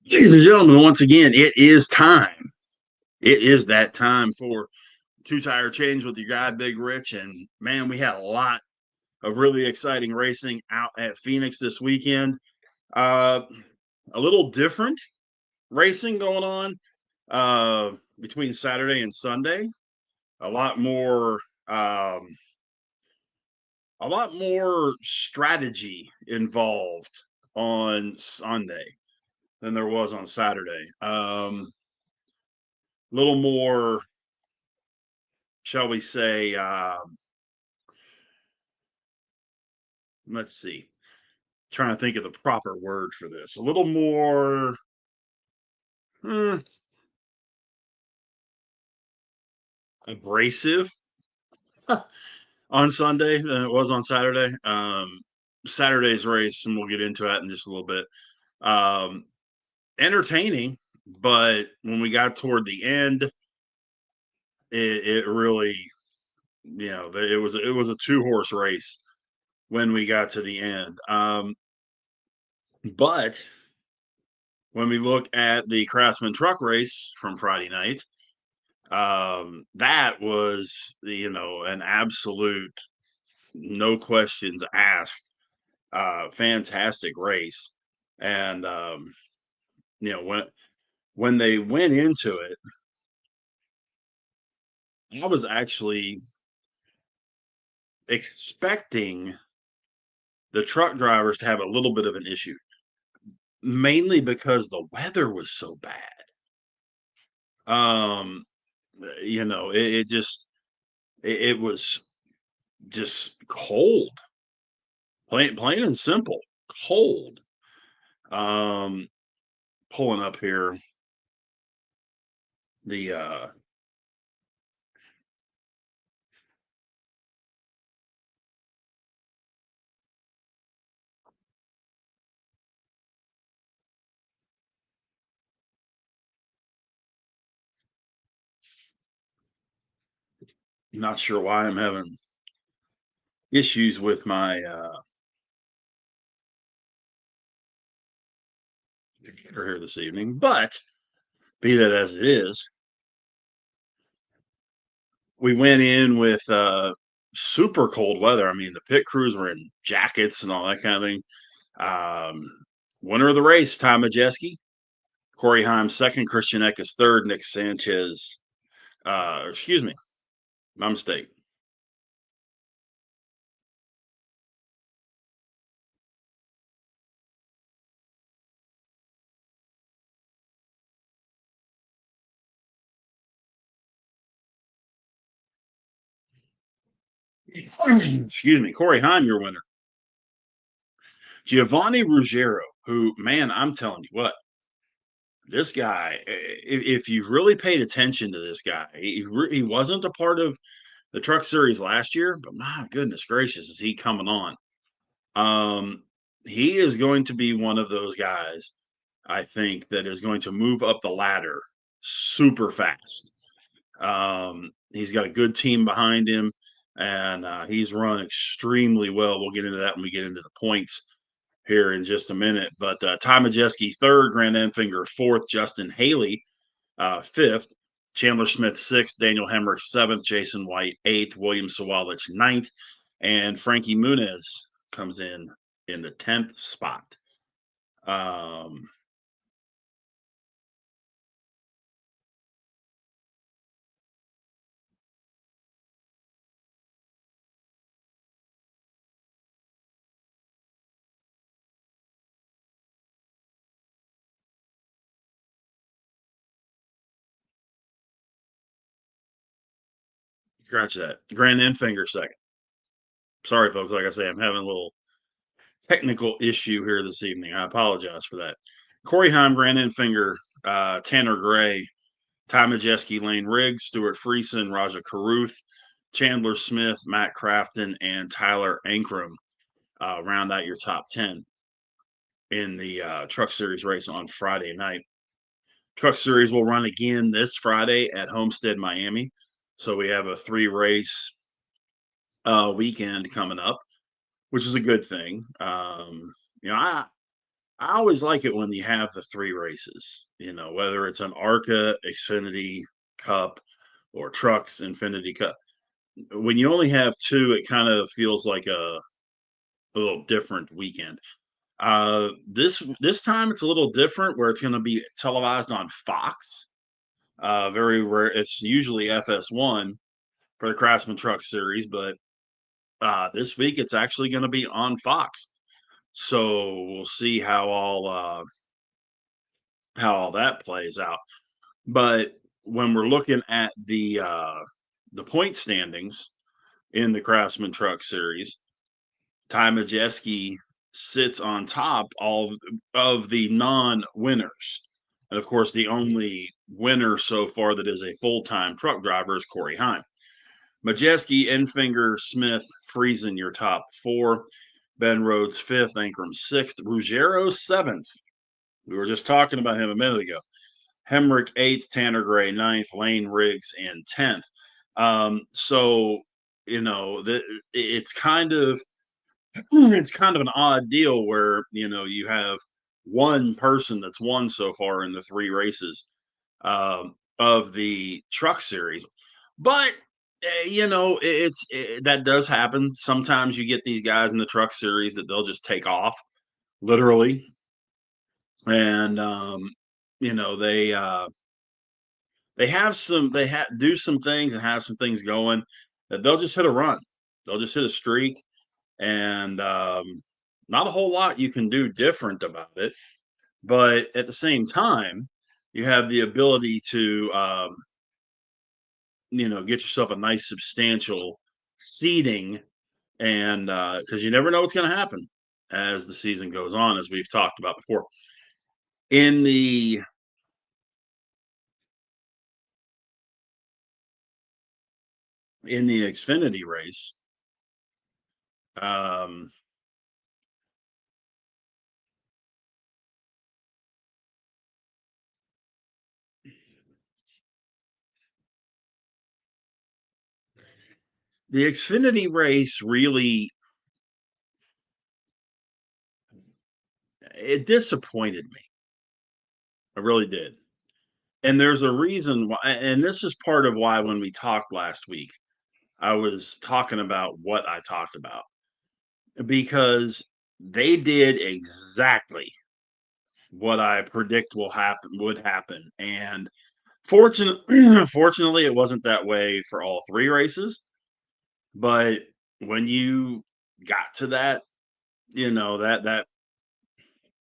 Ladies and gentlemen, once again, it is time. It is that time for Two Tire Change with your guy, Big Rich. And man, we had a lot of really exciting racing out at Phoenix this weekend. Uh, a little different racing going on between Saturday and Sunday. A lot more, um, a lot more strategy involved on Sunday than there was on Saturday. Little more, shall we say, let's see, trying to think of the proper word for this. A little more hmm, abrasive on Sunday than it was on Saturday. Saturday's race, and we'll get into that in just a little bit. Um, Entertaining, but when we got toward the end, it really, it was a 2-horse race when we got to the end. But when we look at the Craftsman truck race from Friday night, that was, an absolute, no questions asked, fantastic race. And, you know, when they went into it, I was actually expecting the truck drivers to have a little bit of an issue, mainly because the weather was so bad. Um, it just it was just cold, plain and simple, cold. Um, Pulling up here the not sure why I'm having issues with my computer here this evening, but be that as it is, we went in with super cold weather. I mean, the pit crews were in jackets and all that kind of thing. Um, Winner of the race, Ty Majeski, Corey Heim second, Christian Eckes third, Nick Sanchez. Excuse me, my mistake. Excuse me, Corey Heim, your winner. Giovanni Ruggiero, who, man, I'm telling you what, this guy, if you've really paid attention to this guy, he wasn't a part of the Truck Series last year, but my goodness gracious, is he coming on? Um, he is going to be one of those guys, I think, that is going to move up the ladder super fast. He's got a good team behind him, and he's run extremely well. We'll get into that when we get into the points here in just a minute. But Ty Majeski third, Grant Enfinger fourth, Justin Haley fifth, Chandler Smith sixth, Daniel Hemrick seventh, Jason White eighth, William Sawalich ninth, and Frankie Muniz comes in the 10th spot. Um, Scratch that. Grant Enfinger second. Sorry, folks. Like I say, I'm having a little technical issue here this evening. I apologize for that. Corey Heim, Grant Enfinger, Tanner Gray, Ty Majeski, Lane Riggs, Stuart Friesen, Raja Caruth, Chandler Smith, Matt Crafton, and Tyler Ankrum round out your top 10 in the Truck Series race on Friday night. Truck Series will run again this Friday at Homestead-Miami. So we have a 3-race weekend coming up, which is a good thing. You know, I always like it when you have the 3 races, whether it's an ARCA, Xfinity, Cup, or Trucks, Infinity Cup. When you only have 2, it kind of feels like a little different weekend. This time it's a little different where it's gonna be televised on Fox. Very rare. It's usually FS1 for the Craftsman Truck Series, but this week it's actually gonna be on Fox. So we'll see how all that plays out. But when we're looking at the point standings in the Craftsman Truck Series, Ty Majeski sits on top all of the non-winners. And of course, the only winner so far that is a full-time truck driver is Corey Heim. Majeski, Enfinger, Smith, Friesen, your top 4. Ben Rhodes, 5th. Ankrum, 6th. Ruggiero, 7th. We were just talking about him a minute ago. Hemrick, 8th. Tanner Gray, 9th. Lane Riggs in 10th. So, it's kind of an odd deal where you have one person that's won so far in the 3 races of the truck series, but that does happen. Sometimes you get these guys in the truck series that they'll just take off literally, and you know they have some do some things and have some things going that they'll just hit a run, they'll just hit a streak, and not a whole lot you can do different about it. But at the same time, you have the ability to, get yourself a nice substantial seating, and because you never know what's going to happen as the season goes on, as we've talked about before. In the Xfinity race, um, the Xfinity race really it disappointed me. I really did. And there's a reason why, and this is part of why when we talked last week, I was talking about what I talked about because they did exactly what I predict would happen. And fortunately, it wasn't that way for all 3 races. But when you got to that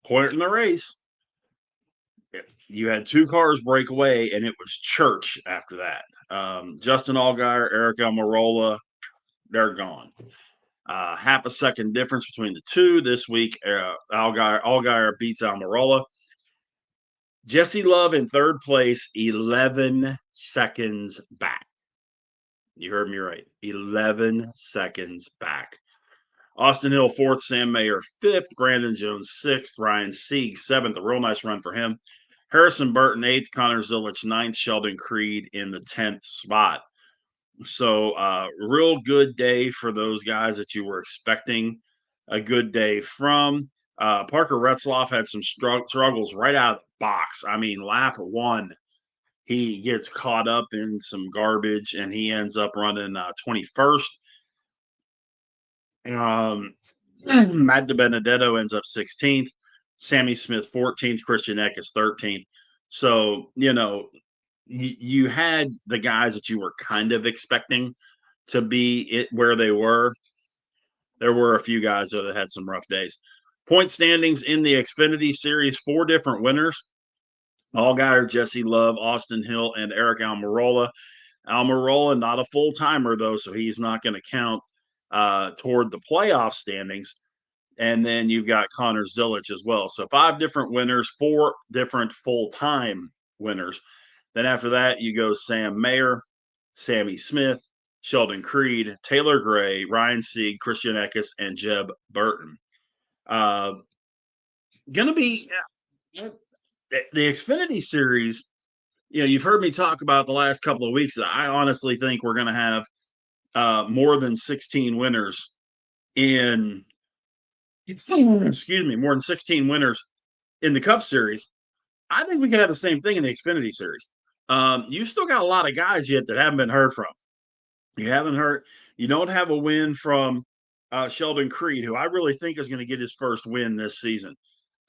point in the race, you had 2 cars break away, and it was church after that. Justin Allgaier, Eric Almirola, they're gone. Half a second difference between the two this week. Allgaier beats Almirola. Jesse Love in 3rd place, 11 seconds back. You heard me right. 11 seconds back. Austin Hill 4th, Sam Mayer 5th, Brandon Jones 6th, Ryan Sieg 7th. A real nice run for him. Harrison Burton 8th, Connor Zilich 9th, Sheldon Creed in the 10th spot. So, real good day for those guys that you were expecting a good day from. Parker Retzloff had some struggles right out of the box. I mean, lap 1, he gets caught up in some garbage and he ends up running 21st. Matt DiBenedetto ends up 16th. Sammy Smith 14th. Christian Eckes 13th. So, you had the guys that you were kind of expecting to be where they were. There were a few guys though that had some rough days. Point standings in the Xfinity Series: 4 different winners. Allgaier, Jesse Love, Austin Hill, and Eric Almirola. Almirola, not a full timer though, so he's not going to count toward the playoff standings. And then you've got Connor Zilich as well. So 5 different winners, 4 different full time winners. Then after that, you go Sam Mayer, Sammy Smith, Sheldon Creed, Taylor Gray, Ryan Sieg, Christian Eckes, and Jeb Burton. Going to be the Xfinity Series. You've heard me talk about the last couple of weeks. I honestly think we're going to have more than 16 winners in. Excuse me, more than 16 winners in the Cup Series. I think we could have the same thing in the Xfinity Series. You still got a lot of guys yet that haven't been heard from. You haven't heard. You don't have a win from Sheldon Creed, who I really think is going to get his first win this season.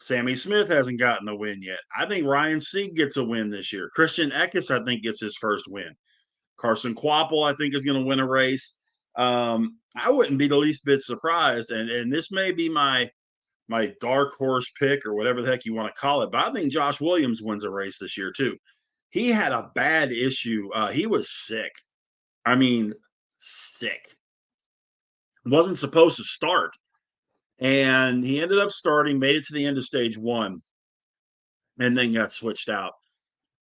Sammy Smith hasn't gotten a win yet. I think Ryan Sieg gets a win this year. Christian Eckes, I think, gets his first win. Carson Quapple, I think, is going to win a race. I wouldn't be the least bit surprised, and this may be my dark horse pick or whatever the heck you want to call it, but I think Josh Williams wins a race this year too. He had a bad issue. He was sick. I mean, sick. Wasn't supposed to start, and he ended up starting, made it to the end of stage one, and then got switched out.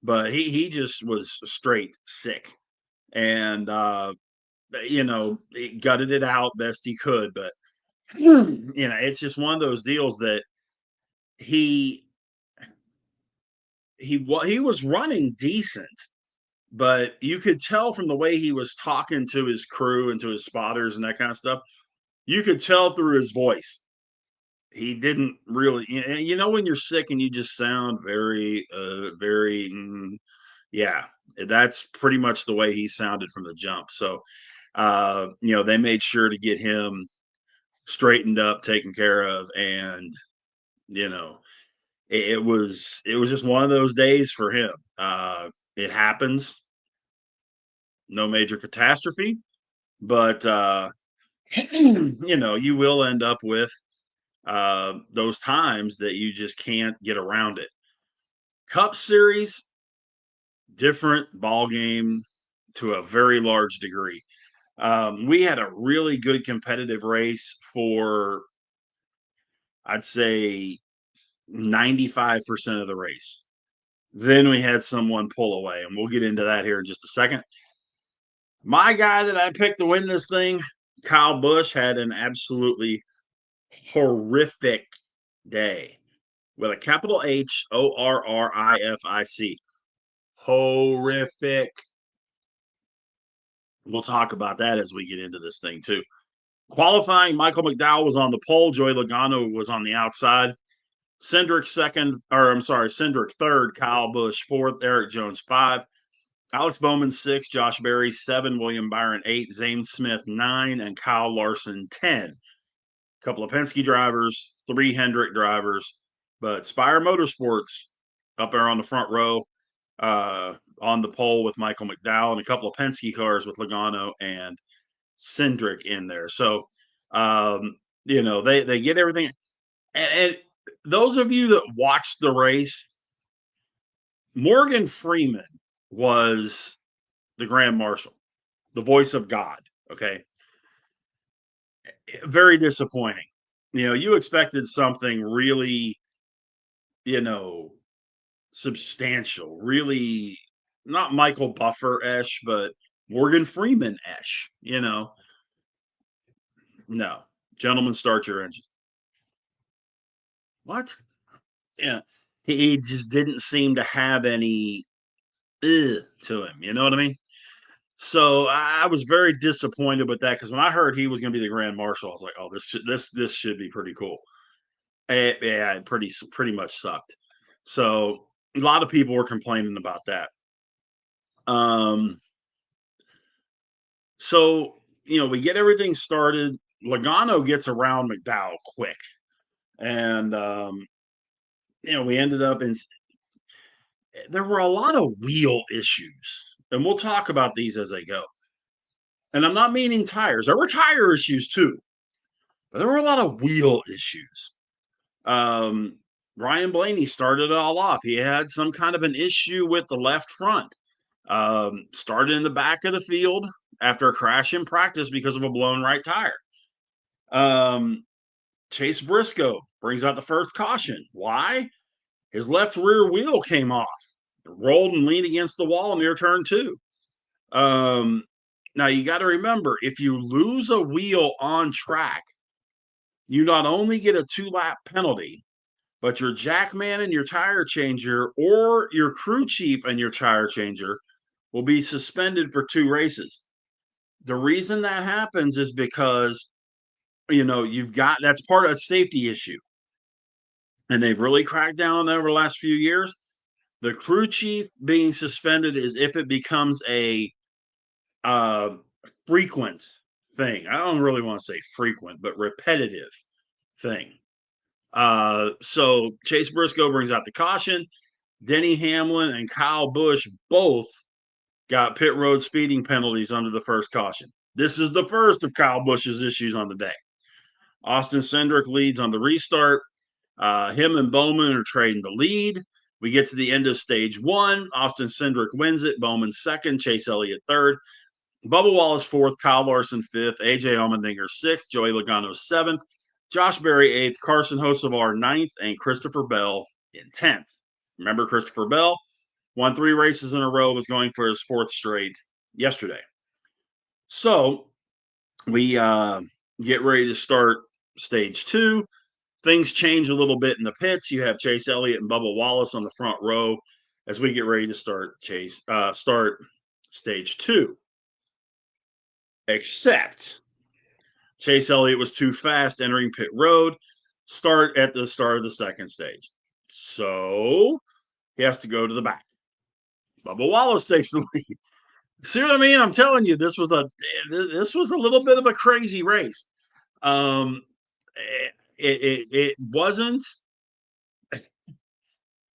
But he just was straight sick, and he gutted it out best he could. But it's just one of those deals that he he was running decent, but you could tell from the way he was talking to his crew and to his spotters and that kind of stuff. You could tell through his voice he didn't really. When you're sick and you just sound very, very, yeah. That's pretty much the way he sounded from the jump. So, they made sure to get him straightened up, taken care of, and you know, it was just one of those days for him. It happens, no major catastrophe, but you will end up with those times that you just can't get around it. Cup Series, different ball game to a very large degree. We had a really good competitive race for, I'd say, 95% of the race. Then we had someone pull away, and we'll get into that here in just a second. My guy that I picked to win this thing, Kyle Busch, had an absolutely horrific day with a capital HORRIFIC. Horrific. We'll talk about that as we get into this thing too. Qualifying, Michael McDowell was on the pole. Joey Logano was on the outside. Cindric third, Kyle Busch fourth, Eric Jones five, Alex Bowman six, Josh Berry seven, William Byron eight, Zane Smith nine, and Kyle Larson 10. A couple of Penske drivers, three Hendrick drivers, but Spire Motorsports up there on the front row, on the pole with Michael McDowell, and a couple of Penske cars with Logano and Cindric in there. So, they get everything. And those of you that watched the race, Morgan Freeman was the Grand Marshal, the voice of God. Okay. Very disappointing. You expected something really, you know, substantial, really not Michael Buffer-esh, but Morgan Freeman-esh, No. Gentlemen, start your engines. What? Yeah. He just didn't seem to have any to him. You know what I mean? So I was very disappointed with that because when I heard he was going to be the Grand Marshal, I was like, "Oh, this should be pretty cool." Yeah, it pretty much sucked. So a lot of people were complaining about that. Um, so we get everything started. Logano gets around McDowell quick, and we ended up in. There were a lot of wheel issues, and we'll talk about these as they go. And I'm not meaning tires. There were tire issues too, but there were a lot of wheel issues. Ryan Blaney started it all off. He had some kind of an issue with the left front. Started in the back of the field after a crash in practice because of a blown right tire. Chase Briscoe brings out the first caution. Why? His left rear wheel came off, rolled and leaned against the wall near turn two. Now you got to remember, if you lose a wheel on track, you not only get a 2-lap penalty, but your jackman and your tire changer, or your crew chief and your tire changer, will be suspended for 2 races. The reason that happens is because, that's part of a safety issue. and they've really cracked down on that over the last few years. The crew chief being suspended is if it becomes a uh, frequent thing. I don't really want to say frequent, but repetitive thing. So Chase Briscoe brings out the caution. Denny Hamlin and Kyle Busch both got pit road speeding penalties under the first caution. This is the first of Kyle Busch's issues on the day. Austin Cindric leads on the restart. Him and Bowman are trading the lead. We get to the end of stage one. Austin Cindric wins it. Bowman second. Chase Elliott third. Bubba Wallace fourth. Kyle Larson fifth. AJ Allmendinger sixth. Joey Logano seventh. Josh Berry eighth. Carson Hocevar ninth. And Christopher Bell in 10th. Remember, Christopher Bell won 3 races in a row, was going for his 4th straight yesterday. So we get ready to start stage 2. Things change a little bit in the pits. You have Chase Elliott and Bubba Wallace on the front row as we get ready to start stage 2. Except Chase Elliott was too fast entering pit road, start at the start of the second stage. So he has to go to the back. Bubba Wallace takes the lead. See what I mean? I'm telling you, this was a little bit of a crazy race. It wasn't.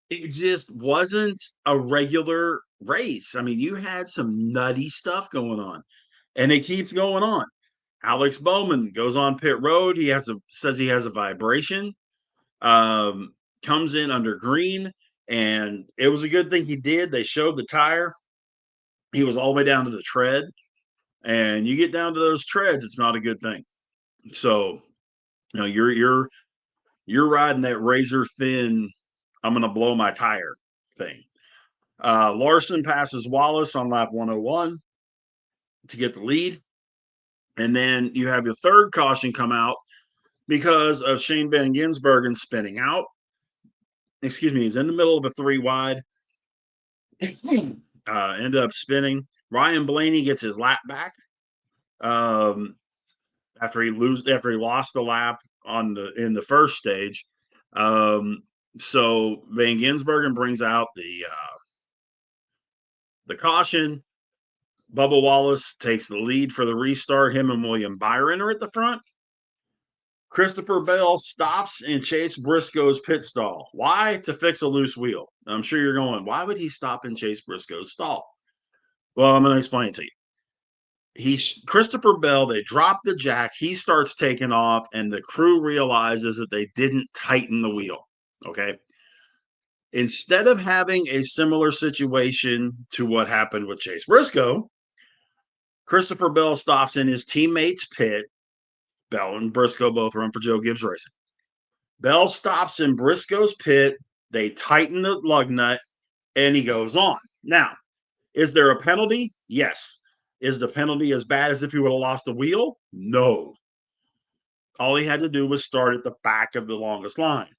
It just wasn't a regular race. I mean, you had some nutty stuff going on, and it keeps going on. Alex Bowman goes on pit road. Says he has a vibration. Comes in under green, and it was a good thing he did. They showed the tire. He was all the way down to the tread, and you get down to those treads, it's not a good thing. So, you're riding that razor thin, I'm going to blow my tire thing. Larson passes Wallace on lap 101 to get the lead. And then you have your third caution come out because of Shane Van Gisbergen spinning out. Excuse me, he's in the middle of a 3 wide. Ended up spinning. Ryan Blaney gets his lap back after he lost the lap in the first stage. So Van Gisbergen brings out the caution. Bubba Wallace takes the lead for the restart. Him and William Byron are at the front. Christopher Bell stops in Chase Briscoe's pit stall. Why? To fix a loose wheel. I'm sure you're going, why would he stop in Chase Briscoe's stall? Well, I'm going to explain it to you. Christopher Bell, they drop the jack. He starts taking off, and the crew realizes that they didn't tighten the wheel. Okay. Instead of having a similar situation to what happened with Chase Briscoe, Christopher Bell stops in his teammate's pit. Bell and Briscoe both run for Joe Gibbs Racing. Bell stops in Briscoe's pit. They tighten the lug nut, and he goes on. Now, is there a penalty? Yes. Is the penalty as bad as if he would have lost the wheel? No. All he had to do was start at the back of the longest line.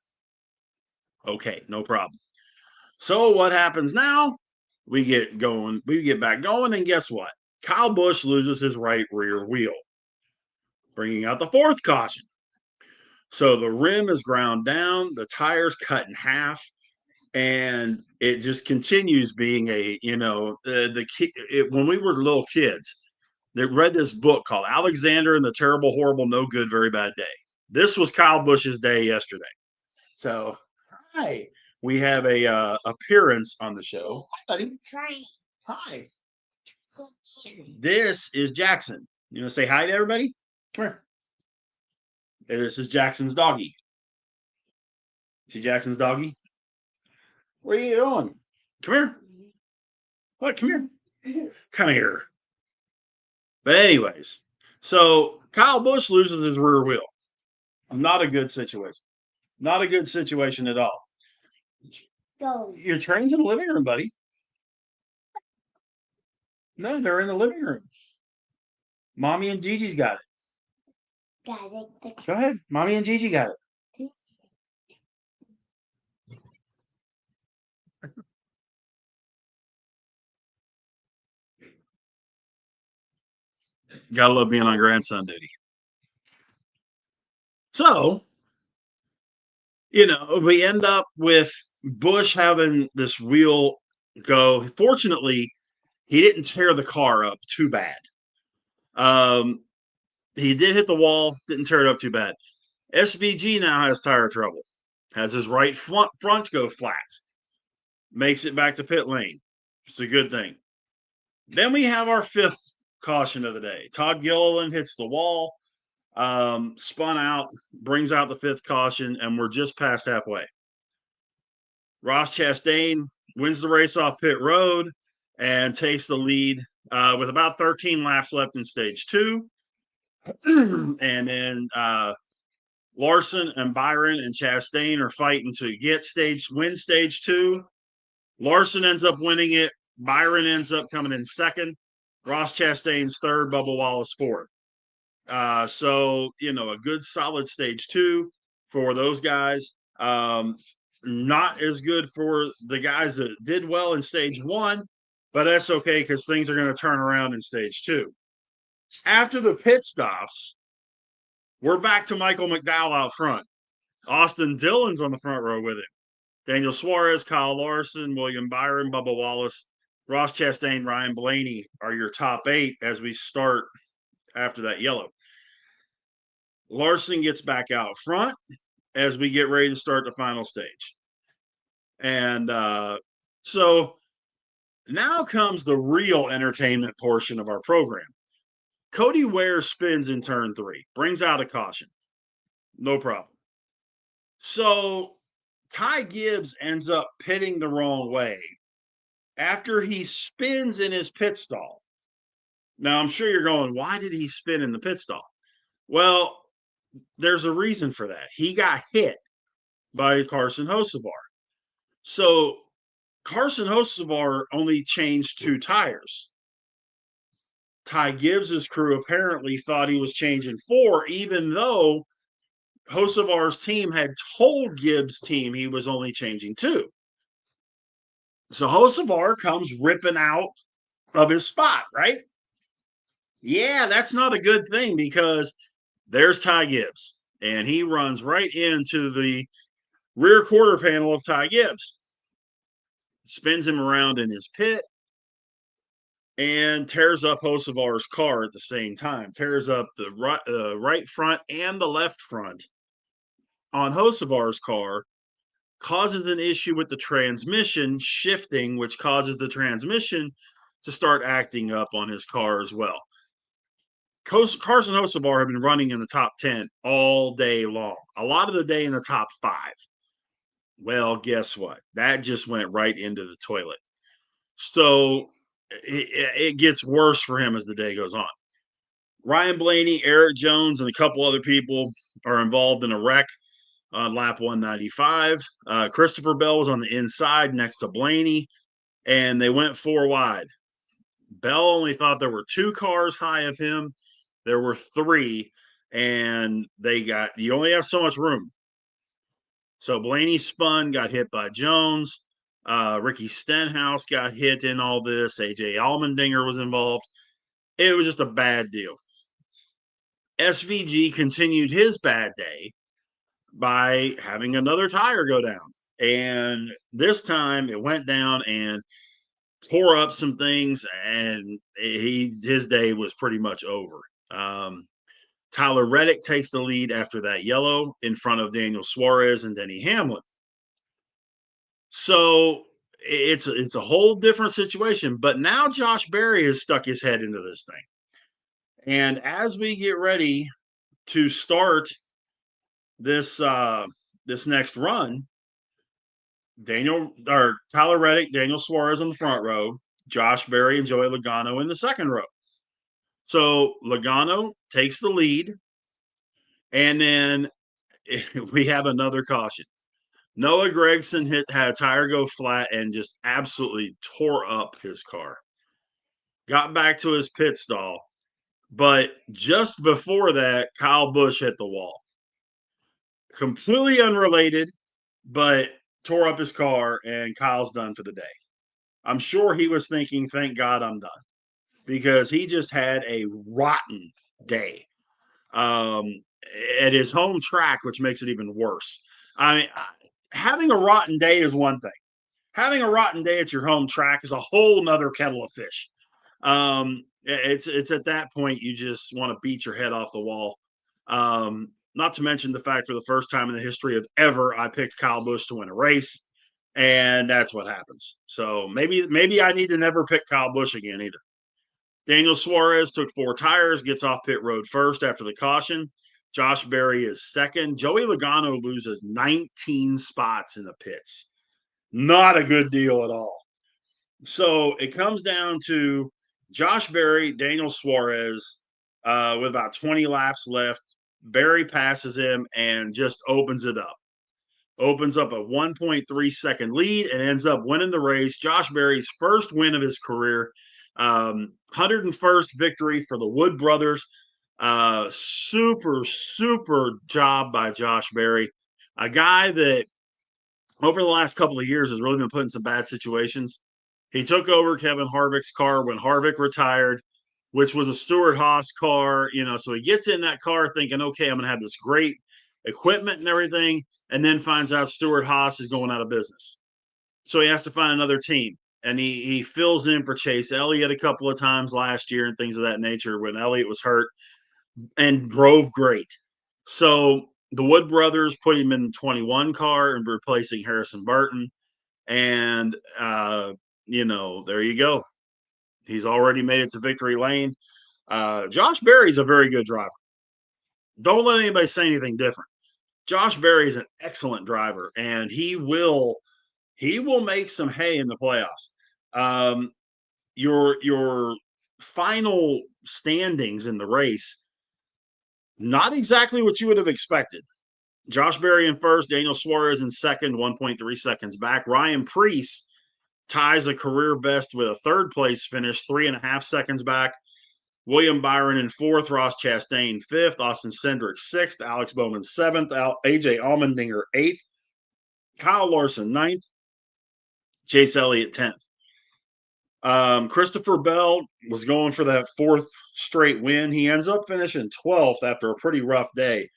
Okay, no problem. So what happens now? We get back going, and guess what? Kyle Busch loses his right rear wheel, bringing out the 4th caution. So the rim is ground down, the tire's cut in half, and it just continues being when we were little kids, they read this book called Alexander and the Terrible, Horrible, No Good, Very Bad Day. This was Kyle Busch's day yesterday. So, hi, we have a appearance on the show. Hi, buddy. Hi. This is Jackson. You want to say hi to everybody? Come here. This is Jackson's doggy. See Jackson's doggy? Where are you going? Come here. What? Come here. Come here. But anyways, so Kyle Busch loses his rear wheel. Not a good situation. Not a good situation at all. Go. Your train's in the living room, buddy. No, they're in the living room. Mommy and Gigi's got it. Got it. Go ahead. Mommy and Gigi got it. Gotta love being on grandson duty. So We end up with Bush having this wheel go. Fortunately, he didn't tear the car up too bad. Um, he did hit the wall, didn't tear it up too bad. SVG now has tire trouble, has his right front go flat, makes it back to pit lane. It's a good thing. Then we have our fifth caution of the day. Todd Gilliland hits the wall, spun out, brings out the fifth caution, and we're just past halfway. Ross Chastain wins the race off pit road and takes the lead with about 13 laps left in stage two. And then Larson and Byron and Chastain are fighting to win stage two. Larson ends up winning it. Byron ends up coming in second. Ross Chastain's third. Bubba Wallace fourth. So a good solid stage two for those guys. Not as good for the guys that did well in stage one, but that's okay because things are going to turn around in stage two. After the pit stops, we're back to Michael McDowell out front. Austin Dillon's on the front row with him. Daniel Suarez, Kyle Larson, William Byron, Bubba Wallace, Ross Chastain, Ryan Blaney are your top eight as we start after that yellow. Larson gets back out front as we get ready to start the final stage. And so now comes the real entertainment portion of our program. Cody Ware spins in turn three, brings out a caution. No problem. So Ty Gibbs ends up pitting the wrong way after he spins in his pit stall. Now, I'm sure you're going, why did he spin in the pit stall? Well, there's a reason for that. He got hit by Carson Hocevar. So Carson Hocevar only changed two tires. Ty Gibbs's crew apparently thought he was changing four, even though Hocevar's team had told Gibbs' team he was only changing two. So Hocevar comes ripping out of his spot, right? Yeah, that's not a good thing because there's Ty Gibbs, and he runs right into the rear quarter panel of Ty Gibbs, spins him around in his pit, and tears up Hocevar's car at the same time. Tears up the right front and the left front on Hocevar's car, causes an issue with the transmission shifting, which causes the transmission to start acting up on his car as well. Carson Hocevar had been running in the top 10 all day long, a lot of the day in the top 5. Well, guess what? That just went right into the toilet. So it gets worse for him as the day goes on. Ryan Blaney, Eric Jones, and a couple other people are involved in a wreck on lap 195. Christopher Bell was on the inside next to Blaney, and they went 4 wide. Bell only thought there were 2 cars high of him. There were 3, and you only have so much room. So Blaney spun, got hit by Jones. Ricky Stenhouse got hit in all this. AJ Allmendinger was involved. It was just a bad deal. SVG continued his bad day by having another tire go down. And this time it went down and tore up some things, and his day was pretty much over. Tyler Reddick takes the lead after that yellow in front of Daniel Suarez and Denny Hamlin. So it's a whole different situation. But now Josh Berry has stuck his head into this thing. And as we get ready to start this next run, Tyler Reddick, Daniel Suarez on the front row, Josh Berry and Joey Logano in the second row. So Logano takes the lead, and then we have another caution. Noah Gragson had a tire go flat and just absolutely tore up his car. Got back to his pit stall, but just before that, Kyle Busch hit the wall. Completely unrelated, but tore up his car, and Kyle's done for the day. I'm sure he was thinking, thank God I'm done, because he just had a rotten day at his home track, which makes it even worse. I mean, having a rotten day is one thing. Having a rotten day at your home track is a whole nother kettle of fish. It's at that point you just want to beat your head off the wall. Not to mention the fact for the first time in the history of ever, I picked Kyle Busch to win a race, and that's what happens. So maybe I need to never pick Kyle Busch again either. Daniel Suarez took 4 tires, gets off pit road first after the caution. Josh Berry is second. Joey Logano loses 19 spots in the pits. Not a good deal at all. So it comes down to Josh Berry, Daniel Suarez, with about 20 laps left. Berry passes him and just opens it up. Opens up a 1.3-second lead and ends up winning the race. Josh Berry's first win of his career, 101st victory for the Wood brothers. Super job by Josh Berry, a guy that over the last couple of years has really been put in some bad situations. He took over Kevin Harvick's car when Harvick retired, which was a Stewart-Haas car. So he gets in that car thinking, okay, I'm going to have this great equipment and everything, and then finds out Stewart-Haas is going out of business. So he has to find another team. And he fills in for Chase Elliott a couple of times last year and things of that nature when Elliott was hurt, and drove great. So the Wood brothers put him in the 21 car and replacing Harrison Burton. And, there you go. He's already made it to victory lane. Josh Berry's a very good driver. Don't let anybody say anything different. Josh Berry is an excellent driver, and he will make some hay in the playoffs. Your final standings in the race, not exactly what you would have expected. Josh Berry in first, Daniel Suarez in second, 1.3 seconds back. Ryan Preece ties a career best with a third place finish, 3.5 seconds back. William Byron in fourth, Ross Chastain fifth, Austin Cindric sixth, Alex Bowman seventh, AJ Allmendinger eighth, Kyle Larson ninth, Chase Elliott 10th. Christopher Bell was going for that fourth straight win. He ends up finishing 12th after a pretty rough day.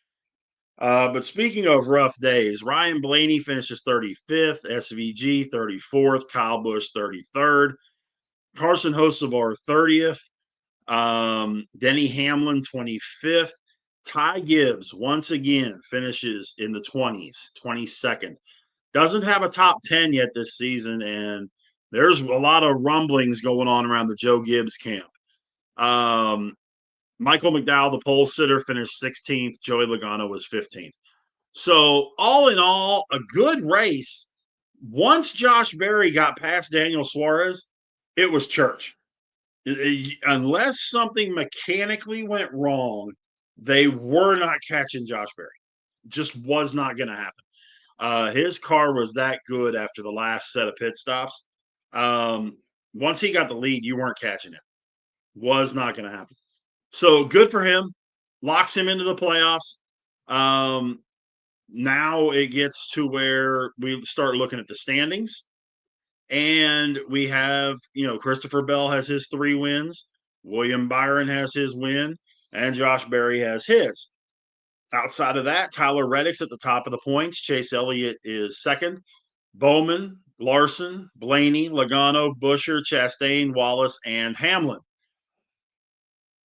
But speaking of rough days, Ryan Blaney finishes 35th, SVG 34th, Kyle Busch 33rd, Carson Hocevar 30th, Denny Hamlin 25th. Ty Gibbs once again finishes in the 20s, 22nd. Doesn't have a top 10 yet this season, and there's a lot of rumblings going on around the Joe Gibbs camp. Michael McDowell, the pole sitter, finished 16th. Joey Logano was 15th. So all in all, a good race. Once Josh Berry got past Daniel Suarez, it was church. Unless something mechanically went wrong, they were not catching Josh Berry. Just was not going to happen. His car was that good after the last set of pit stops. Once he got the lead, you weren't catching it. Was not going to happen. So good for him. Locks him into the playoffs. Now it gets to where we start looking at the standings. And we have, Christopher Bell has his 3 wins. William Byron has his win. And Josh Berry has his. Outside of that, Tyler Reddick's at the top of the points. Chase Elliott is second. Bowman, Larson, Blaney, Logano, Buescher, Chastain, Wallace, and Hamlin.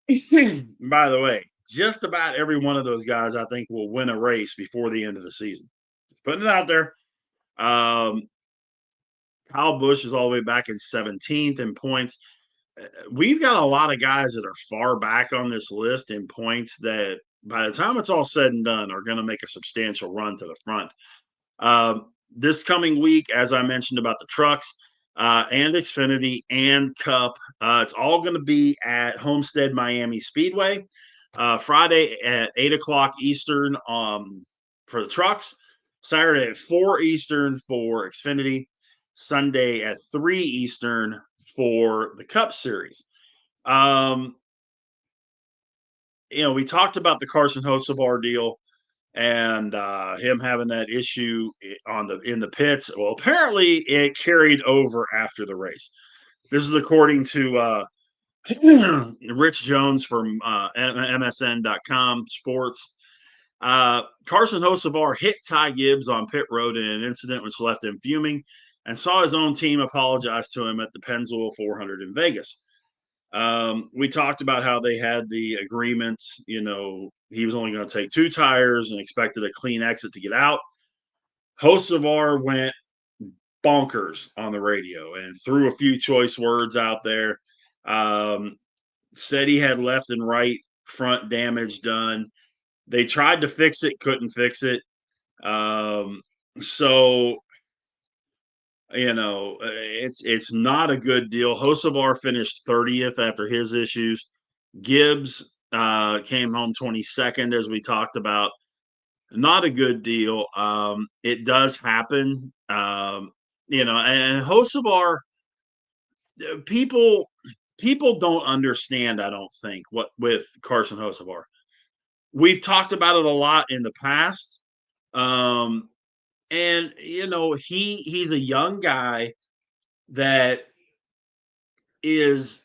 By the way, just about every one of those guys, I think, will win a race before the end of the season. Putting it out there. Kyle Busch is all the way back in 17th in points. We've got a lot of guys that are far back on this list in points that by the time it's all said and done are going to make a substantial run to the front. This coming week, as I mentioned about the trucks and Xfinity and Cup, it's all going to be at Homestead-Miami Speedway. Friday at 8 o'clock Eastern for the trucks, Saturday at 4 Eastern for Xfinity, Sunday at 3 Eastern for the Cup Series. We talked about the Carson Hocevar deal and him having that issue in the pits. Well, apparently it carried over after the race. This is according to Rich Jones from MSN.com Sports. Carson Hocevar hit Ty Gibbs on pit road in an incident which left him fuming and saw his own team apologize to him at the Pennzoil 400 in Vegas. We talked about how they had the agreement, he was only going to take 2 tires and expected a clean exit to get out. Hocevar went bonkers on the radio and threw a few choice words out there. Said he had left and right front damage done. They tried to fix it, couldn't fix it. So it's not a good deal. Hocevar finished 30th after his issues. Gibbs came home 22nd, as we talked about. Not a good deal. It does happen. And Hocevar, people people don't understand, I don't think, what with Carson Hocevar. We've talked about it a lot in the past. Um, and he's a young guy that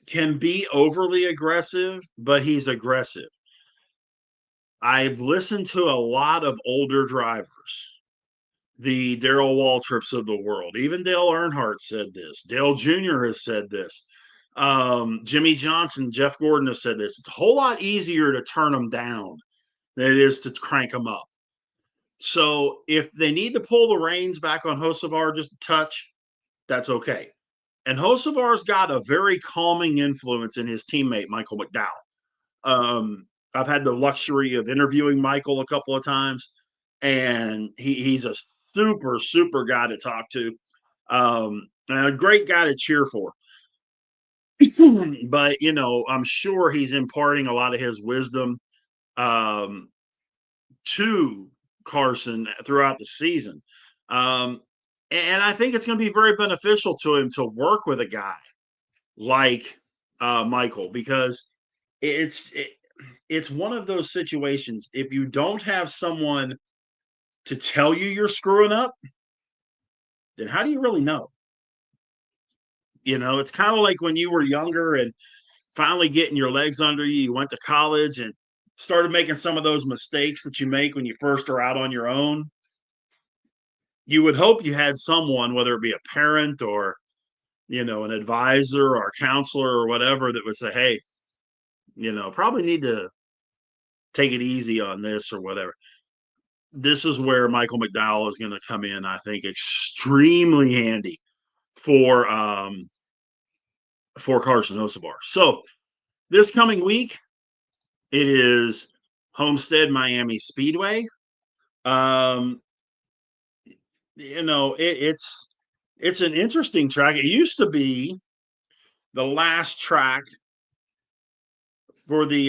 can be overly aggressive, but he's aggressive. I've listened to a lot of older drivers, the Darrell Waltrips of the world. Even Dale Earnhardt said this. Dale Jr. has said this. Jimmy Johnson, Jeff Gordon have said this. It's a whole lot easier to turn them down than it is to crank them up. So if they need to pull the reins back on Hocevar just a touch, that's okay. And Hocevar's got a very calming influence in his teammate, Michael McDowell. I've had the luxury of interviewing Michael a couple of times, and he's a super, super guy to talk to, and a great guy to cheer for. But, I'm sure he's imparting a lot of his wisdom to Carson throughout the season. And I think it's going to be very beneficial to him to work with a guy like Michael, because it's one of those situations. If you don't have someone to tell you you're screwing up, then how do you really know? It's kind of like when you were younger and finally getting your legs under you. You went to college and started making some of those mistakes that you make when you first are out on your own. You would hope you had someone, whether it be a parent or an advisor or a counselor or whatever, that would say, hey, probably need to take it easy on this or whatever. This is where Michael McDowell is going to come in, I think, extremely handy for Carson Hocevar. So this coming week, it is Homestead-Miami Speedway. It's an interesting track. It used to be the last track for the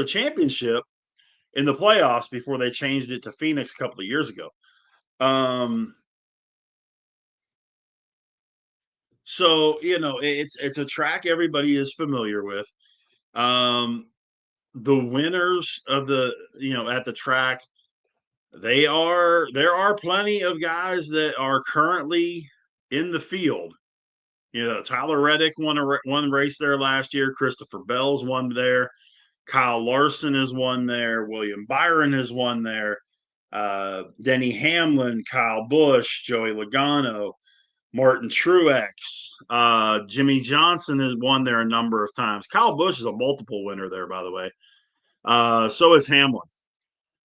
championship in the playoffs before they changed it to Phoenix a couple of years ago. So it's a track everybody is familiar with. The winners of at the track, there are plenty of guys that are currently in the field. Tyler Reddick won race there last year. Christopher Bell's won there. Kyle Larson has won there. William Byron has won there. Denny Hamlin, Kyle Busch, Joey Logano, Martin Truex, Jimmy Johnson has won there a number of times. Kyle Busch is a multiple winner there, by the way. So is Hamlin.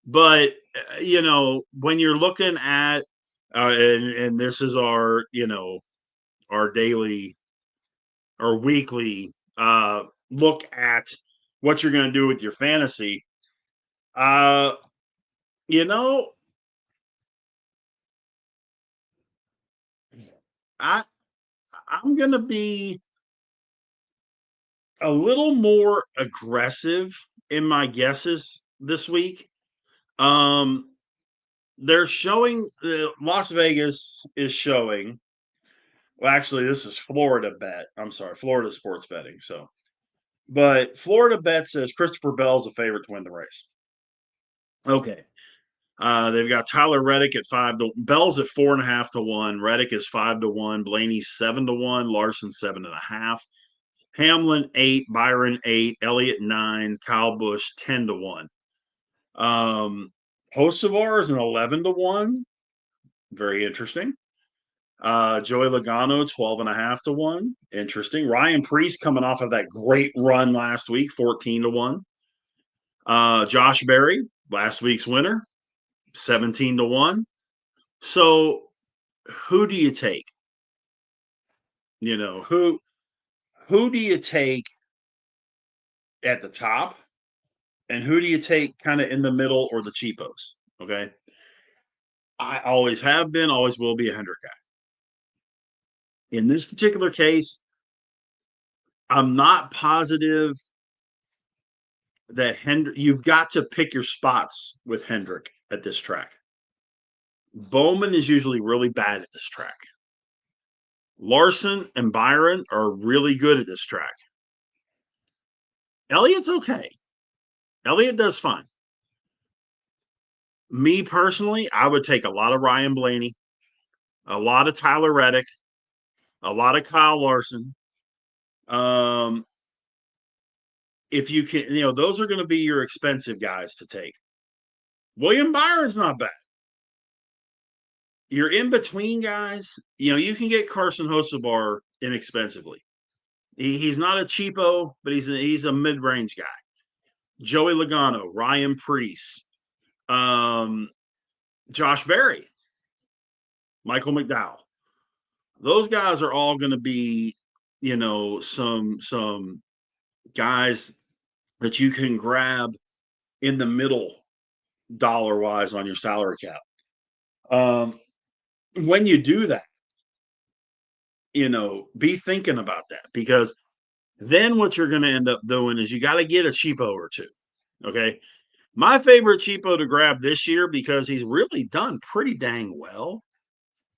But when you're looking at and this is our daily or weekly look at what you're going to do with your fantasy. Uh, you know, I I'm going to be a little more aggressive in my guesses this week. Um, they're showing Las Vegas is showing. Well, actually, this is Florida Bet. I'm sorry, Florida sports betting. So, but Florida Bet says Christopher Bell's a favorite to win the race. Okay. They've got Tyler Reddick at 5 to Bell's at 4.5 to 1. Reddick is 5 to 1. Blaney's 7 to 1. Larson 7.5. Hamlin 8. Byron 8. Elliott 9. Kyle Busch 10 to 1. Hocevar is an 11-1. Very interesting. Joey Logano, 12.5-1. Interesting. Ryan Preece coming off of that great run last week, 14-1. Josh Berry, last week's winner, 17-1. So who do you take? Who do you take at the top, and who do you take kind of in the middle or the cheapos? Okay. I always have been, always will be a Hendrick guy. In this particular case, I'm not positive that you've got to pick your spots with Hendrick at this track. Bowman is usually really bad at this track. Larson and Byron are really good at this track. Elliott's okay. Elliott does fine. Me personally, I would take a lot of Ryan Blaney, a lot of Tyler Reddick, a lot of Kyle Larson. If you can, those are going to be your expensive guys to take. William Byron's not bad. Your in between guys, you can get Carson Hocevar inexpensively. He's not a cheapo, but he's a mid range guy. Joey Logano, Ryan Preece, Josh Berry, Michael McDowell. Those guys are all going to be, some guys that you can grab in the middle dollar wise on your salary cap. When you do that, be thinking about that, because then what you're going to end up doing is you got to get a cheapo or two. Okay. My favorite cheapo to grab this year, because he's really done pretty dang well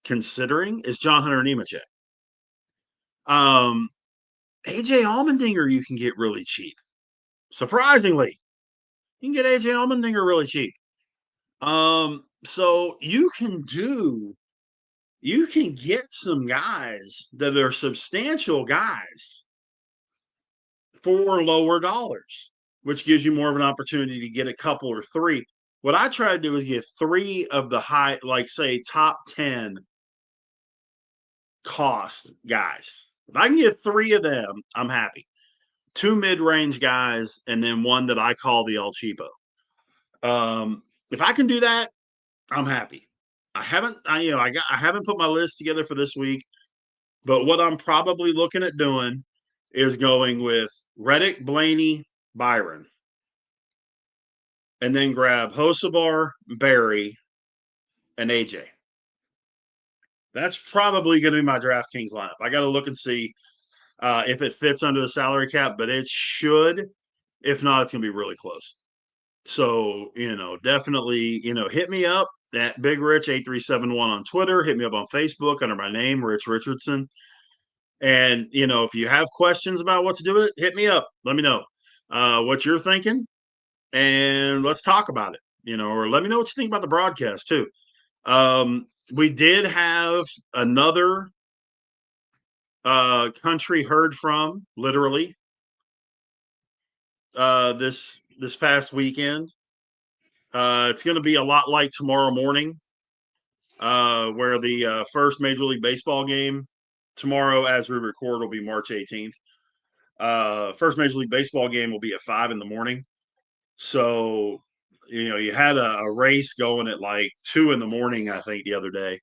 considering, is John Hunter Nemechek. AJ Allmendinger you can get really cheap. Surprisingly, you can get AJ Allmendinger really cheap. So you can get some guys that are substantial guys for lower dollars, which gives you more of an opportunity to get a couple or three. What I try to do is get three of the high, like say top 10 cost guys. If I can get three of them, I'm happy. Two mid-range guys, and then one that I call the El Cheapo. If I can do that, I'm happy. I haven't put my list together for this week, but what I'm probably looking at doing is going with Reddick, Blaney, Byron, and then grab Hocevar, Berry, and AJ. That's probably going to be my DraftKings lineup. I got to look and see if it fits under the salary cap, but it should. If not, it's going to be really close. So, definitely, hit me up at Big Rich 8371 on Twitter. Hit me up on Facebook under my name, Rich Richardson. And, if you have questions about what to do with it, hit me up. Let me know what you're thinking, and let's talk about it, or let me know what you think about the broadcast too. We did have another country heard from, literally, this past weekend. It's going to be a lot like tomorrow morning, where the first Major League Baseball game tomorrow, as we record, will be March 18th. First Major League Baseball game will be at 5 in. So, you had a race going at like 2 in, I think, the other day.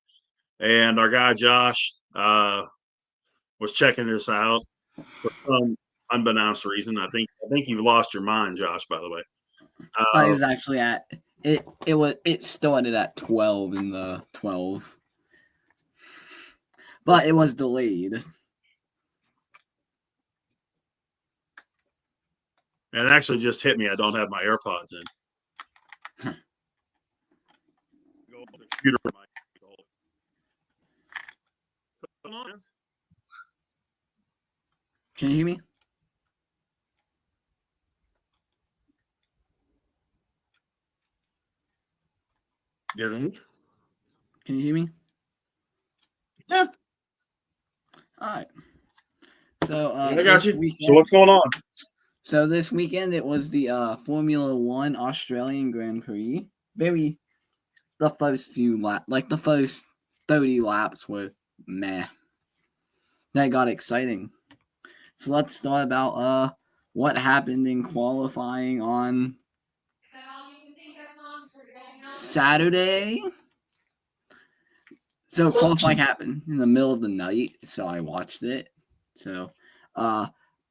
And our guy Josh was checking this out for some unbeknownst reason. I think you've lost your mind, Josh, by the way. It was actually at it started at 12 in the 12, but it was delayed. And it actually just hit me. I don't have my AirPods in. Go on the computer mic. Can you hear me? Can you hear me? Yeah. All right. So I got you. So what's going on? So this weekend it was the Formula One Australian Grand Prix. The first few like the first 30 laps were meh. That got exciting. So let's start about what happened in qualifying on Saturday. So qualifying happened in the middle of the night, so I watched it. So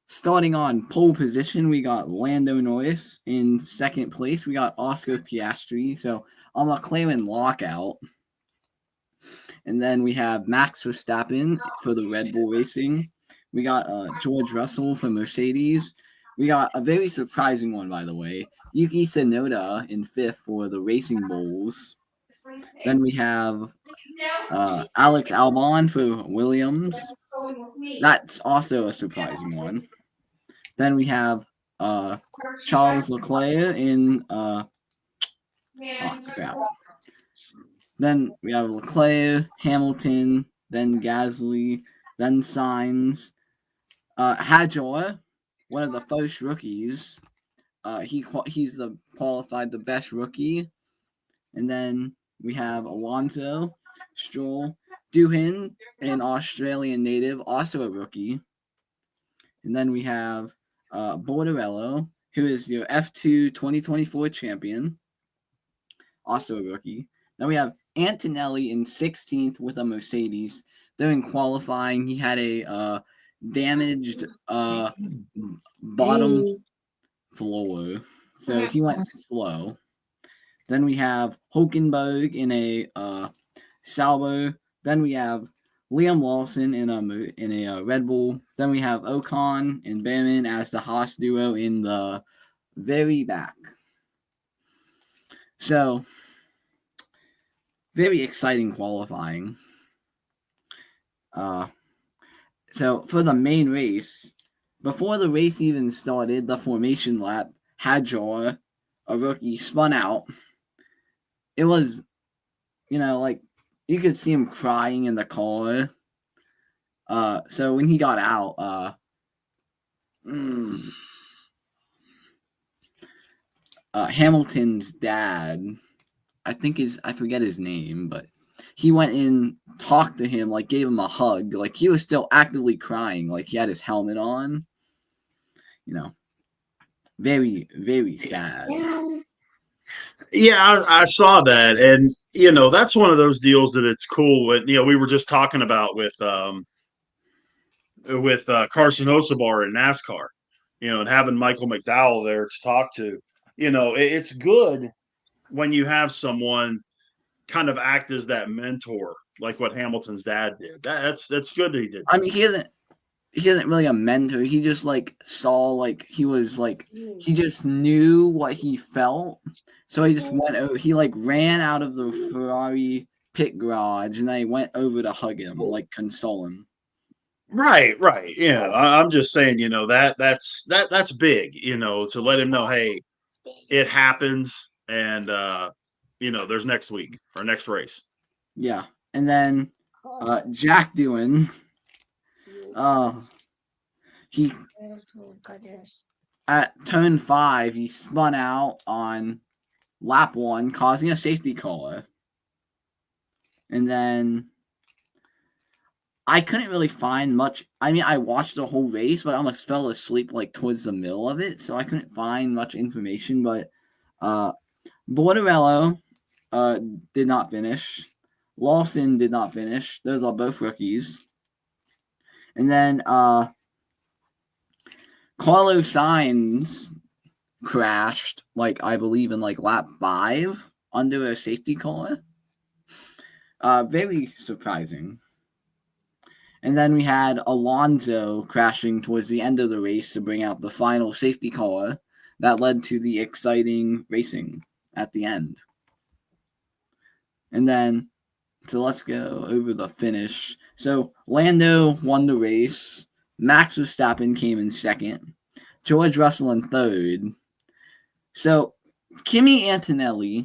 starting on pole position, we got Lando Norris in second place. We got Oscar Piastri. So a McLaren lockout. And then we have Max Verstappen for the Red Bull Racing. We got George Russell for Mercedes. We got a very surprising one, by the way. Yuki Tsunoda in fifth for the Racing Bulls. Then we have Alex Albon for Williams. That's also a surprising one. Then we have Charles Leclerc in crap. Then we have Leclerc, Hamilton, then Gasly, then Sainz. Hadjar, one of the first rookies. He's qualified the best rookie. And then we have Alonso, Stroll, Doohan, an Australian native, also a rookie. And then we have Borderello, who is your F2 2024 champion, also a rookie. Then we have Antonelli in 16th with a Mercedes. During qualifying, he had a damaged bottom floor, so he went slow. Then we have Hulkenberg in a Sauber. Then we have Liam Lawson in a Red Bull. Then we have Ocon and Behrman as the Haas duo in the very back. So, very exciting qualifying. So for the main race, before the race even started, the formation lap, Hadjar, a rookie, spun out. It was, like you could see him crying in the car. So when he got out, Hamilton's dad, I forget his name, but he went in, talked to him, like gave him a hug. Like he was still actively crying, like he had his helmet on. Very, very sad. Yeah, I saw that, and that's one of those deals that it's cool. When we were just talking about with Carson Hocebar in NASCAR, and having Michael McDowell there to talk to. It's good when you have someone kind of act as that mentor, like what Hamilton's dad did. That's good that he did. I mean, he isn't really a mentor. He just saw he just knew what he felt. So he just went over. He ran out of the Ferrari pit garage and then he went over to hug him, console him. Right. Yeah, I'm just saying, that's big, to let him know, hey, it happens, and there's next week or next race. Yeah, and then Jack Doohan, he at turn 5 he spun out on lap 1, causing a safety car, and then I couldn't really find much. I mean, I watched the whole race, but I almost fell asleep towards the middle of it, so I couldn't find much information. But Borderello did not finish. Lawson did not finish. Those are both rookies. And then Carlos Sainz crashed, I believe in lap 5 under a safety car. Very surprising. And then we had Alonso crashing towards the end of the race to bring out the final safety car that led to the exciting racing at the end. And then, so let's go over the finish. So Lando won the race. Max Verstappen came in second. George Russell in third. So Kimi Antonelli,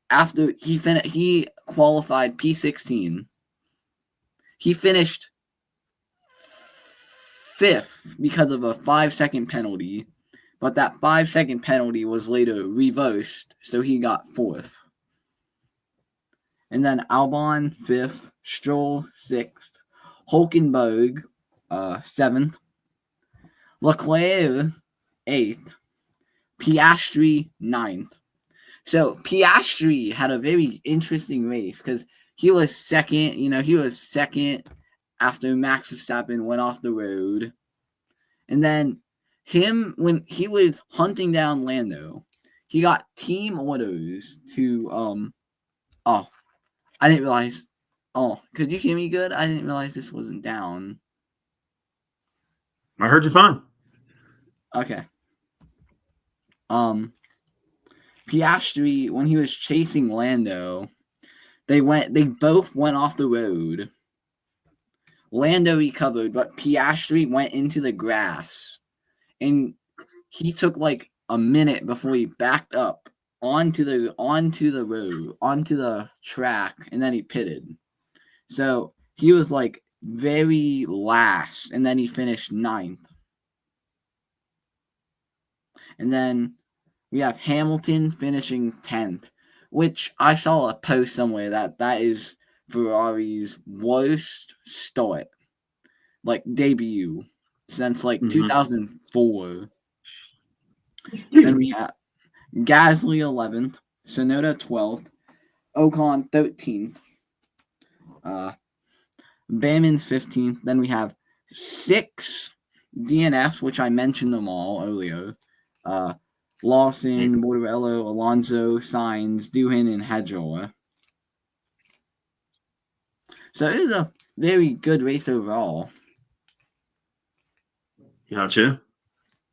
after he qualified P16, he finished 5th because of a 5-second penalty, but that 5-second penalty was later reversed, so he got 4th. And then Albon 5th, Stroll 6th, Hulkenberg 7th, Leclerc 8th, Piastri 9th. So Piastri had a very interesting race because he was second. He was second after Max Verstappen went off the road, and then when he was hunting down Lando, he got team orders to Oh, I didn't realize. Oh, could you hear me good? I didn't realize this wasn't down. I heard you fine. Okay. Piastri, when he was chasing Lando, they both went off the road. Lando recovered, but Piastri went into the grass, and he took like a minute before he backed up onto the road, onto the track, and then he pitted. So he was like very last, and then he finished 9th. And then we have Hamilton finishing 10th, which I saw a post somewhere that is Ferrari's worst start, like debut, since like 2004. Then we have Gasly 11th, Tsunoda 12th, Ocon 13th, Bamman 15th. Then we have 6 DNFs, which I mentioned them all earlier. Lawson, Mortarello, Alonso, Sainz, Doohan, and Hadjar. So it is a very good race overall. Gotcha.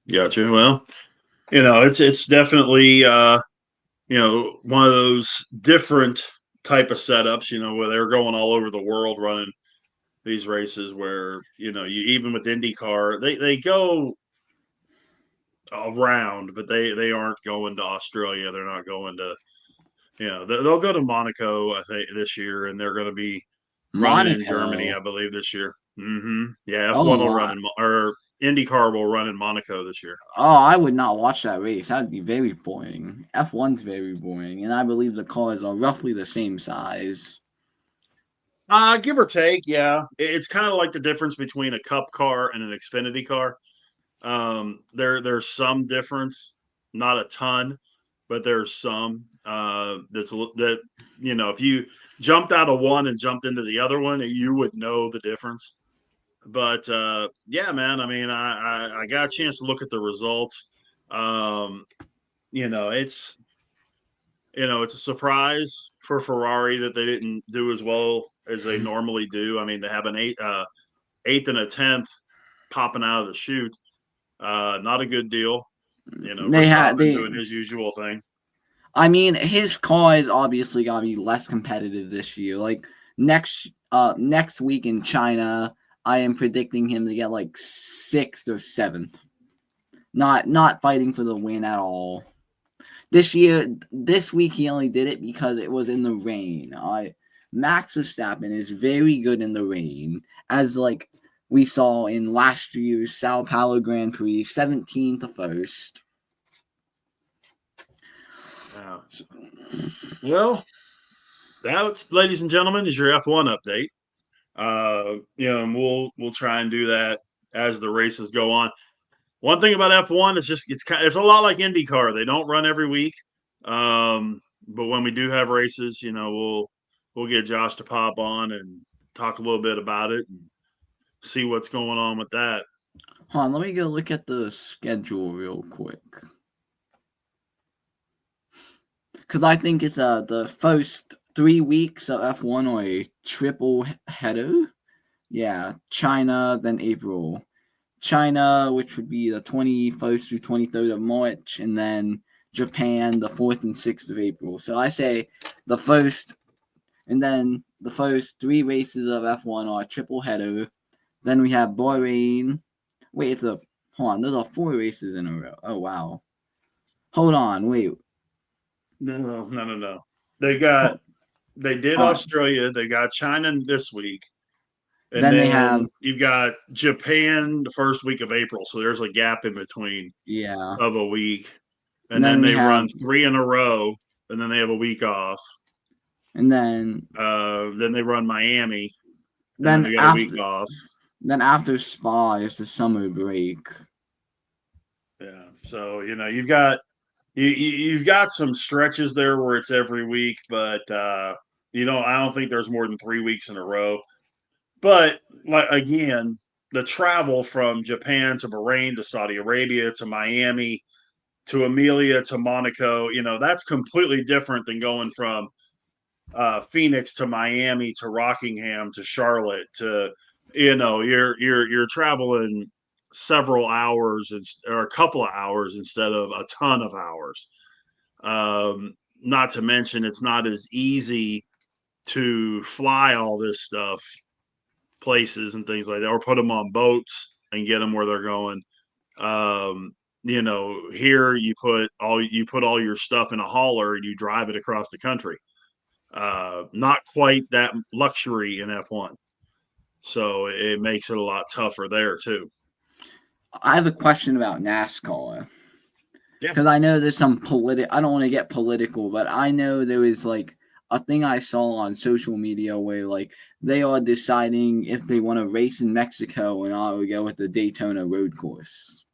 Well, it's definitely one of those different type of setups, where they're going all over the world running these races where, you even with IndyCar, they go around, but they aren't going to Australia. They're not going to, they'll go to Monaco, I think, this year, and they're going to be running in Germany, I believe, this year. Yeah, F1 will run or IndyCar will run in Monaco this year. Oh, I would not watch that race. That would be very boring. F1's very boring, and I believe the cars are roughly the same size. Give or take, yeah. It's kind of like the difference between a Cup car and an Xfinity car. There's some difference, not a ton, but there's some. That if you jumped out of one and jumped into the other one, you would know the difference. But yeah, man. I mean, I got a chance to look at the results. It's a surprise for Ferrari that they didn't do as well as they normally do. I mean, they have an eighth and a 10th popping out of the chute. Not a good deal. Verstappen doing his usual thing. I mean, his car is obviously gonna be less competitive this year. Like next week in China, I am predicting him to get like 6th or 7th. Not fighting for the win at all. This week he only did it because it was in the rain. Max Verstappen is very good in the rain, as like we saw in last year's Sao Paulo Grand Prix, 17th first. Well, that, ladies and gentlemen, is your F1 update. And we'll try and do that as the races go on. One thing about F1 is it's a lot like IndyCar. They don't run every week, but when we do have races, we'll get Josh to pop on and talk a little bit about it and see what's going on with that. Hold on, let me go look at the schedule real quick. Because I think it's the first 3 weeks of F1 or a triple header. Yeah, China, then April. China, which would be the 21st through 23rd of March, and then Japan, the 4th and 6th of April. So I say the first 3 races of F1 are triple header. Then we have Bahrain. Wait, hold on, there's 4 races in a row. Oh, wow. Hold on, wait. No. They did Australia. They got China this week. And Then they have then you've got Japan the first week of April. So there's a gap in between yeah. of a week. And And then then we they have run 3 in a row, and then they have a week off. and then Then they run Miami, and then then they got a week after off. then after Spa is the summer break. Yeah. So, you've got you've got some stretches there where it's every week, but I don't think there's more than 3 weeks in a row. But like again, the travel from Japan to Bahrain to Saudi Arabia to Miami to Amelia to Monaco, that's completely different than going from Phoenix to Miami to Rockingham to Charlotte to you're traveling several hours or a couple of hours instead of a ton of hours. Not to mention it's not as easy to fly all this stuff places and things like that, or put them on boats and get them where they're going. Here you put all your stuff in a hauler and you drive it across the country. Not quite that luxury in F1, so it makes it a lot tougher there too. I have a question about NASCAR. Yeah. Because I know there's some I don't want to get political, but I know there was like a thing I saw on social media where like they are deciding if they want to race in Mexico and I would go with the Daytona road course.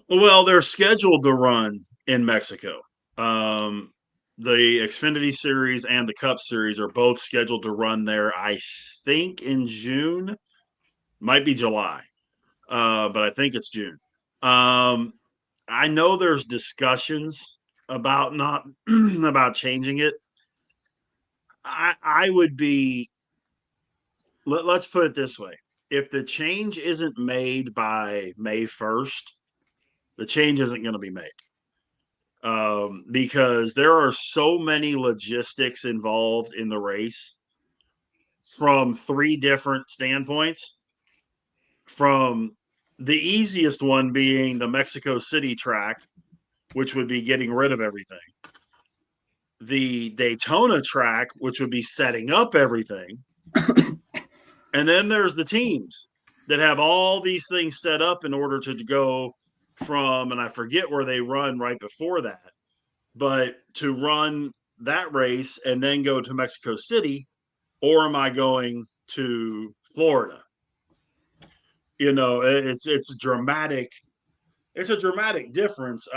Well, they're scheduled to run in Mexico. Um, the Xfinity Series and the Cup Series are both scheduled to run there, I think, in June. Might be July, but I think it's June. Um, I know there's discussions about not about changing it. I would be let's put it this way. If the change isn't made by May 1st, the change isn't going to be made. Because there are so many logistics involved in the race from 3 different standpoints. From the easiest one being the Mexico City track, which would be getting rid of everything, the Daytona track, which would be setting up everything. And then there's the teams that have all these things set up in order to go from, and I forget where they run right before that, but to run that race and then go to Mexico City, or am I going to Florida? It's a dramatic difference.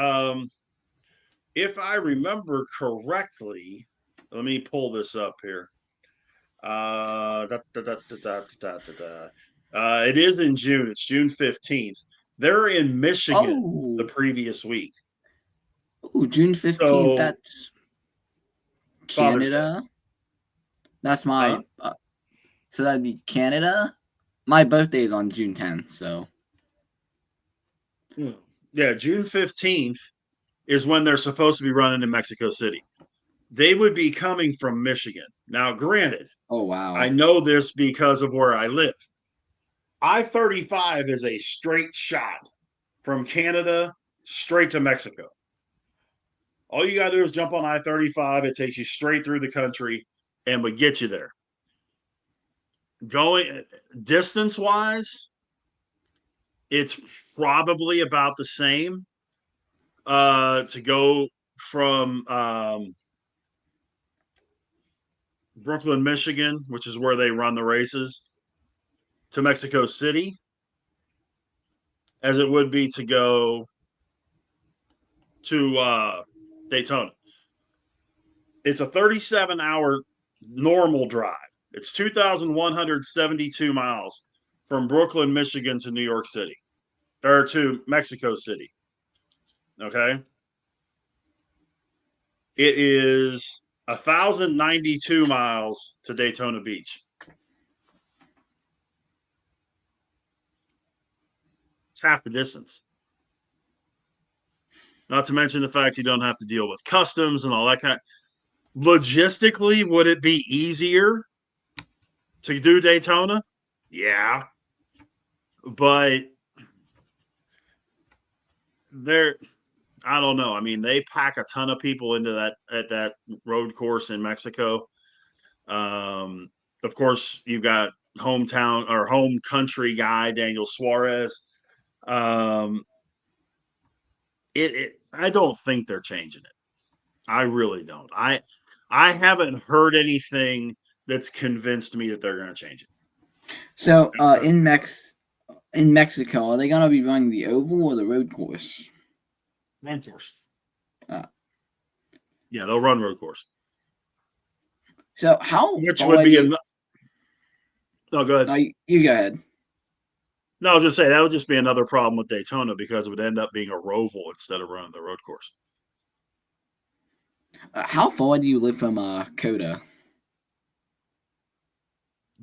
If I remember correctly, let me pull this up here. It is in June. It's June 15th. They're in Michigan the Oh, previous week. June 15th. So That's Father's Day. Canada. That's Huh? my. So that'd be Canada. My birthday is on June 10th, so. Yeah, June 15th is when they're supposed to be running in Mexico City. They would be coming from Michigan. Now, granted, Oh, I wow. know this because of where I live. I-35 is a straight shot from Canada straight to Mexico. All you got to do is jump on I-35. It takes you straight through the country and would get you there. Going distance wise, it's probably about the same to go from Brooklyn, Michigan, which is where they run the races, to Mexico City, as it would be to go to Daytona. It's a 37-hour normal drive. It's 2,172 miles from Brooklyn, Michigan to New York City, or to Mexico City. Okay. It is 1,092 miles to Daytona Beach. It's half the distance. Not to mention the fact you don't have to deal with customs and all that kind. Logistically, would it be easier to do Daytona? Yeah, but there, I don't know. I mean, they pack a ton of people into that road course in Mexico. Um, of course, you've got hometown or home country guy Daniel Suarez. Um, I don't think they're changing it. I really don't. I haven't heard anything that's convinced me that they're going to change it. So in Mexico, are they gonna be running the oval or the road course? Road course. Uh, Yeah, they'll run road course. So how Which far would be you, no, go ahead. you go ahead. No, I was gonna say that would just be another problem with Daytona because it would end up being a roval instead of running the road course. How far do you live from Coda?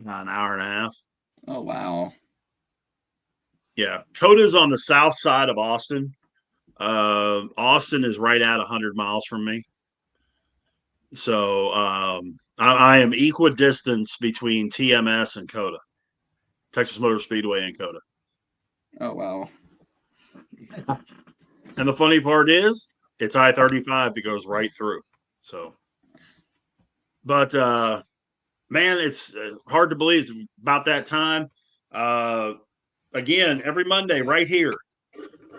An hour and a half. Oh wow. Yeah, Coda's on the south side of Austin. Austin is right at 100 miles from me. So I am equidistance between TMS and Coda, Texas Motor Speedway and Coda. Oh wow. And the funny part is, it's I-35 that goes right through. So, but man, it's hard to believe it's about that time. Again, every Monday, right here,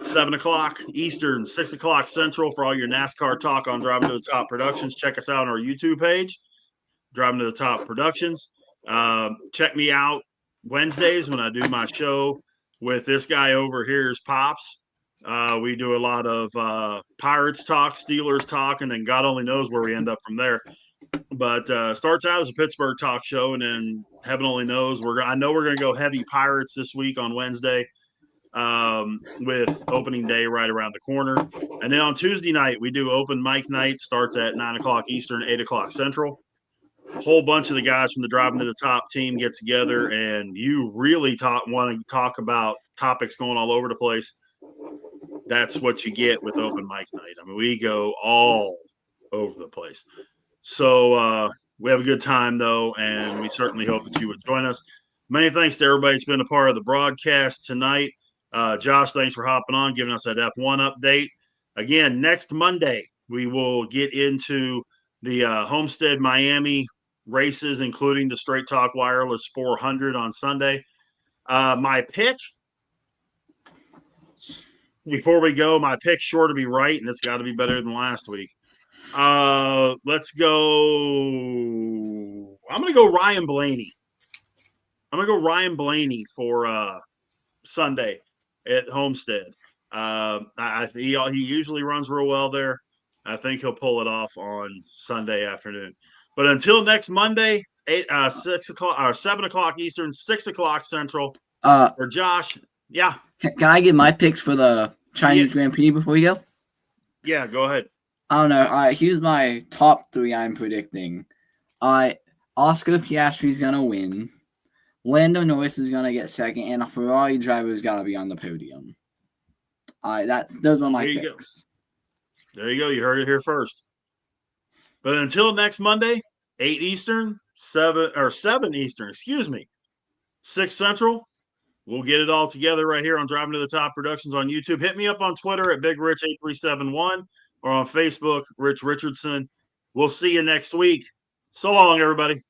7 o'clock Eastern, 6 o'clock Central for all your NASCAR talk on Driving to the Top Productions. Check us out on our YouTube page, Driving to the Top Productions. Check me out Wednesdays when I do my show with this guy over here is Pops. We do a lot of Pirates talk, Steelers talk, and then God only knows where we end up from there. But starts out as a Pittsburgh talk show, and then heaven only knows I know we're going to go heavy Pirates this week on Wednesday. With opening day right around the corner. And then on Tuesday night, we do open mic night, starts at 9 o'clock Eastern, 8 o'clock Central. A whole bunch of the guys from the Driving to the Top team get together, and you really want to talk about topics going all over the place. That's what you get with open mic night. I mean, we go all over the place. So we have a good time, though, and we certainly hope that you would join us. Many thanks to everybody that's been a part of the broadcast tonight. Josh, thanks for hopping on, giving us that F1 update. Again, next Monday, we will get into the Homestead-Miami races, including the Straight Talk Wireless 400 on Sunday. My pick, before we go, my pick's sure to be right, and it's got to be better than last week. Let's go. I'm going to go Ryan Blaney. For Sunday at Homestead. He usually runs real well there. I think he'll pull it off on Sunday afternoon. But until next Monday, 6 o'clock or 7 o'clock Eastern, 6 o'clock Central. For Josh, yeah. Can I get my picks for the Chinese Grand Prix before we go? Yeah, go ahead. I don't know. Here's my top 3 I'm predicting. Oscar Piastri's gonna win. Lando Norris is gonna get second, and a Ferrari driver's gotta be on the podium. Those are my picks. There you go. You heard it here first. But until next Monday, 8 Eastern, 7 Eastern, 6 Central. We'll get it all together right here on Driving to the Top Productions on YouTube. Hit me up on Twitter at BigRich8371 or on Facebook, Rich Richardson. We'll see you next week. So long, everybody.